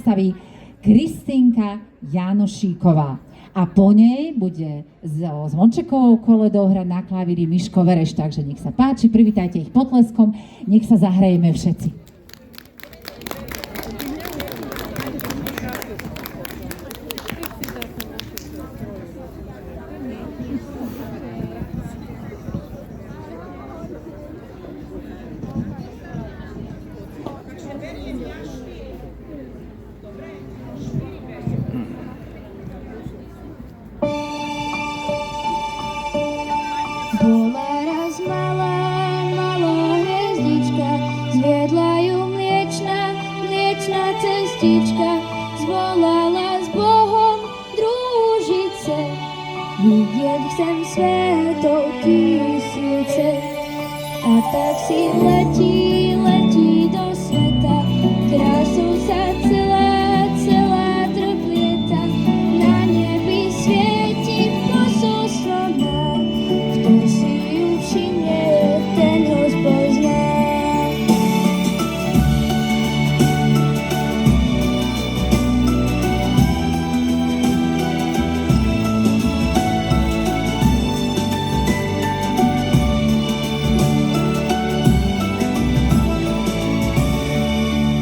predstaví Kristýnka Janošíková. A po nej bude s zvončekovou koledou hrať na klavíri Miško Vereš, takže nech sa páči, privítajte ich potleskom, nech sa zahrajeme všetci. Bola raz malá hviezdička, zviedla ju mliečna cestička, zvolala s Bohom družice, vidieť chcem svetov tisíce. A tak si letí do sveta, krásou sa celá trblieta, na nebi svieti posolstvo má. Kto si ju všimne, ten ho spozná.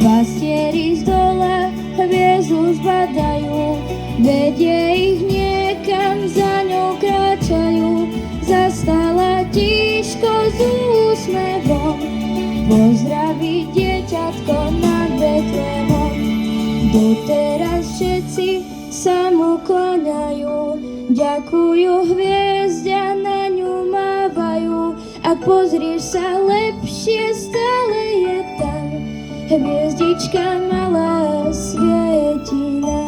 Pastieri z dola hviezdu zbadajú, vedie ich niekam, za ňou kráčajú. Zastala tiško s úsmevom, pozdraví dieťatko nad Betlémom. Doteraz všetci sa mu kláňajú, ďakujú hviezde a na ňu mávajú. A pozrieš sa lepšie, stále je tam hviezdička malá svieti nám.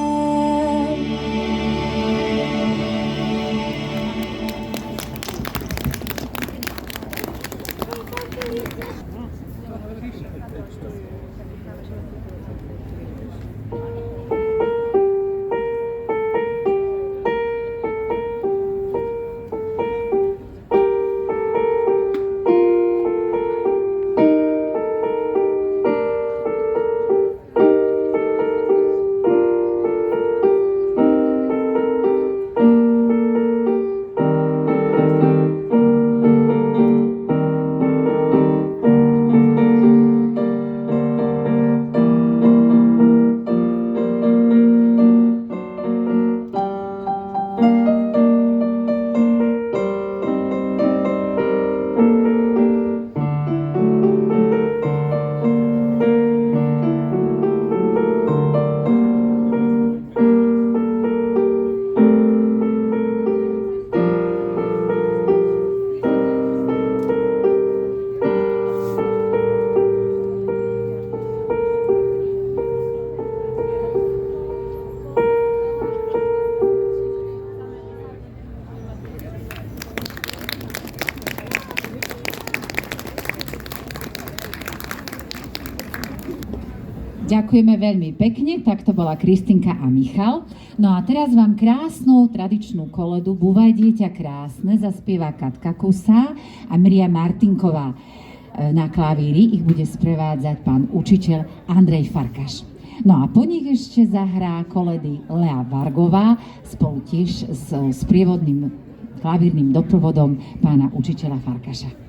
Ďakujeme veľmi pekne, tak to bola Kristýnka a Michal. No a teraz vám krásnu tradičnú koledu Búvaj dieťa krásne zaspieva Katka Kusá a Miriam Martinková. Na klavíri ich bude sprevádzať pán učiteľ Andrej Farkaš. No a po nich ešte zahrá koledy Lea Vargová spolu tiež s sprievodným klavírnym doprovodom pána učiteľa Farkaša.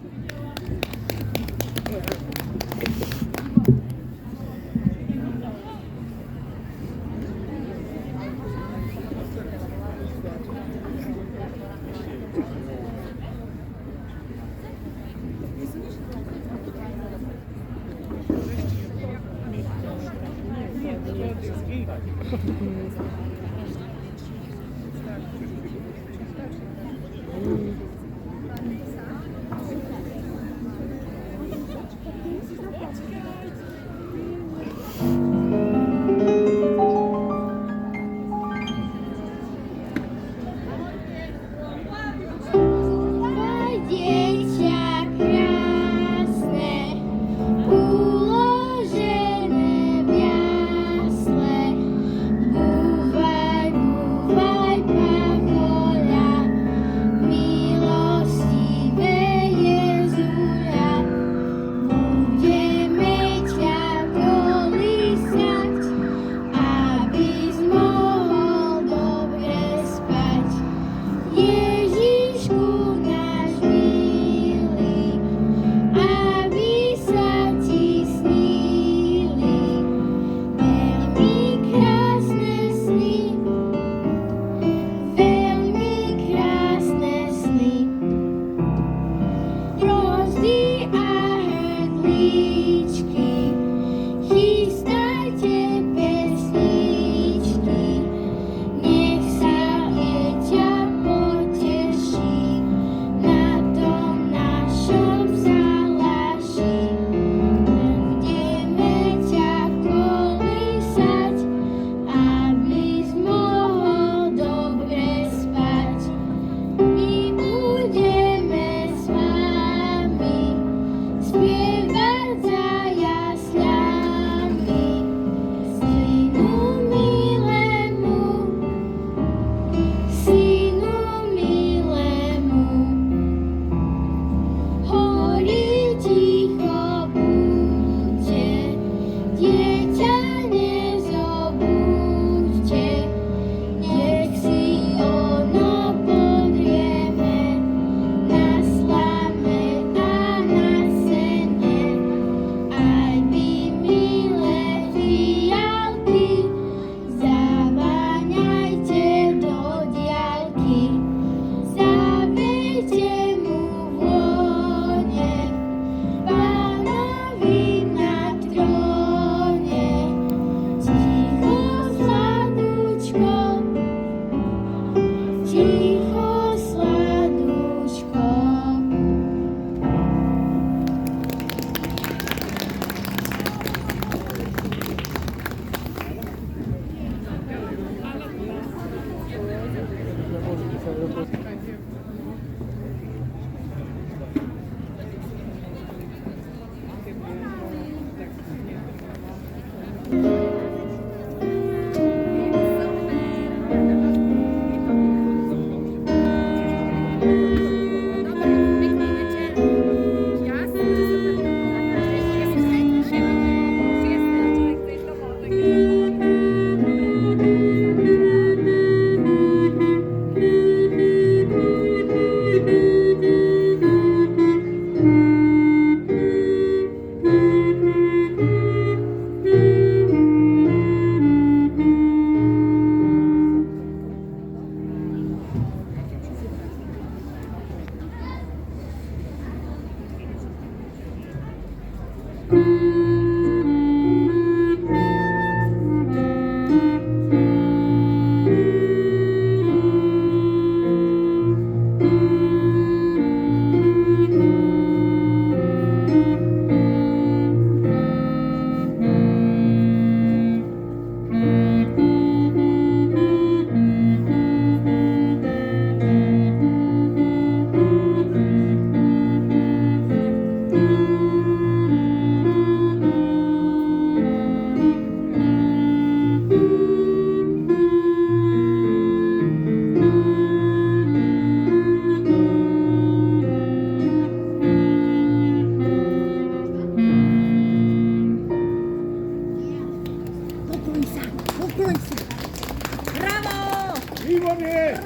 Výborne!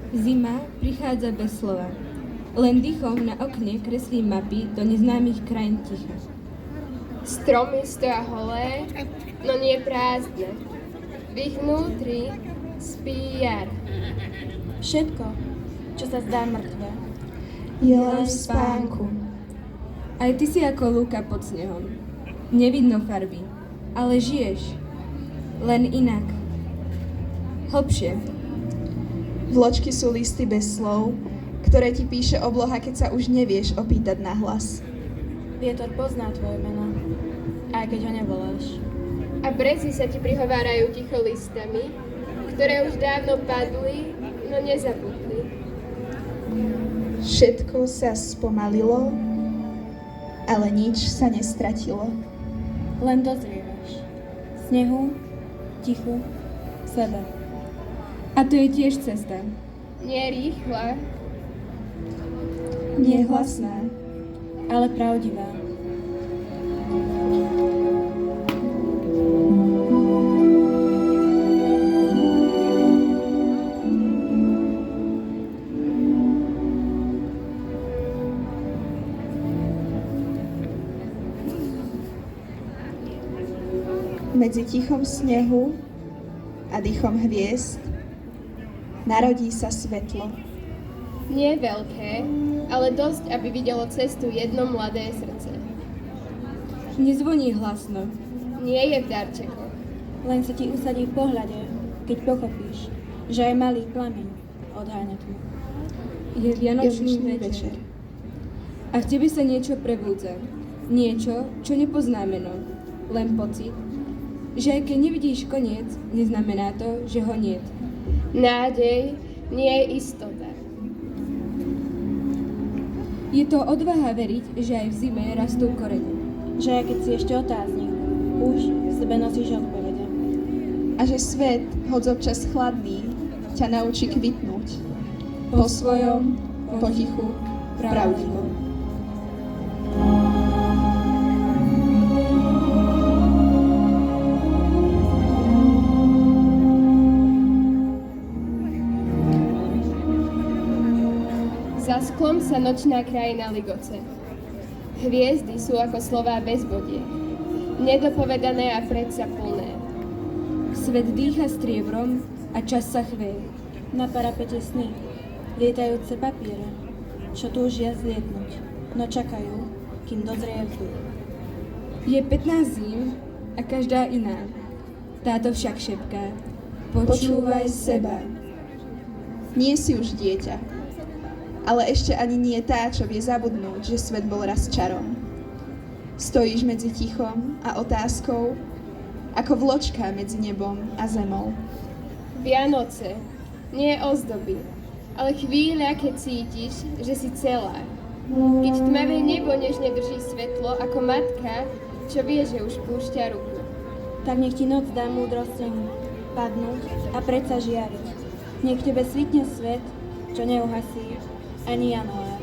Zima prichádza bez slova. Len dýchom na okne kreslí mapy do neznámych krajín ticha. Stromy stoja holé, no nie prázdne. V ich vnútri spí jar. Všetko, čo sa zdá mŕtve, Je len v spánku. Aj ty si ako lúka pod snehom. Nevidno farby, ale žiješ. Len inak. Hlbšie. Vločky sú listy bez slov, ktoré ti píše obloha, keď sa už nevieš opýtať na hlas. vietor pozná tvoje meno, aj keď ho nevoláš. A brezy sa ti prihovárajú ticho listami, ktoré už dávno padli, no nezabudli. Všetko sa spomalilo, ale nič sa nestratilo. Len dozrievaš. Snehu, tichu, sebe. A to je tiež cesta. Nie rýchla, Nie hlasná, Ale pravdivá. medzi tichom snehu a dýchom hviezd narodí sa svetlo. nie veľké, ale dosť, aby videlo cestu jedno mladé srdce. Nezvoní hlasno. Nie je v darčekoch, Len sa ti usadí v pohľade, keď pochopíš, že aj malý plameň odháňa tmu. Je vianočný Vianočný večer. A v tebe sa niečo prebúdza. Niečo, čo nepozná meno. Len pocit, že aj keď nevidíš koniec, neznamená to, že ho niet. nádej, nie je istota. Je to odvaha veriť, že aj v zime rastú korene. Že aj keď si ešte otáznik, už v sebe nosíš odpovede. A že svet, hoď občas chladný, ťa naučí kvitnúť. Po svojom, potichu, pravdivo. sa nočná krajina ligoce. Hviezdy sú ako slová bez bodie, nedopovedané a predsa plné. Svet dýcha striebrom a čas sa chveje. Na parapete sny, lietajúce papiere, čo túžia zlietnúť, no čakajú, kým dozrie vzduch. Je 15 zím a každá iná. Táto však šepká. Počúvaj seba. Nie si už dieťa, ale ešte ani nie tá, čo vie zabudnúť, že svet bol raz čarom. Stojíš medzi tichom a otázkou, ako vločka medzi nebom a zemou. Vianoce, nie ozdoby, ale chvíľa, keď cítiš, že si celá. Keď tmavé nebo nežne drží svetlo, ako matka, čo vie, že už púšťa ruku. Tak nech ti noc dá múdrosť padnúť a predsa žiariť. Nech tebe svitne svet, čo neuhasí ani január.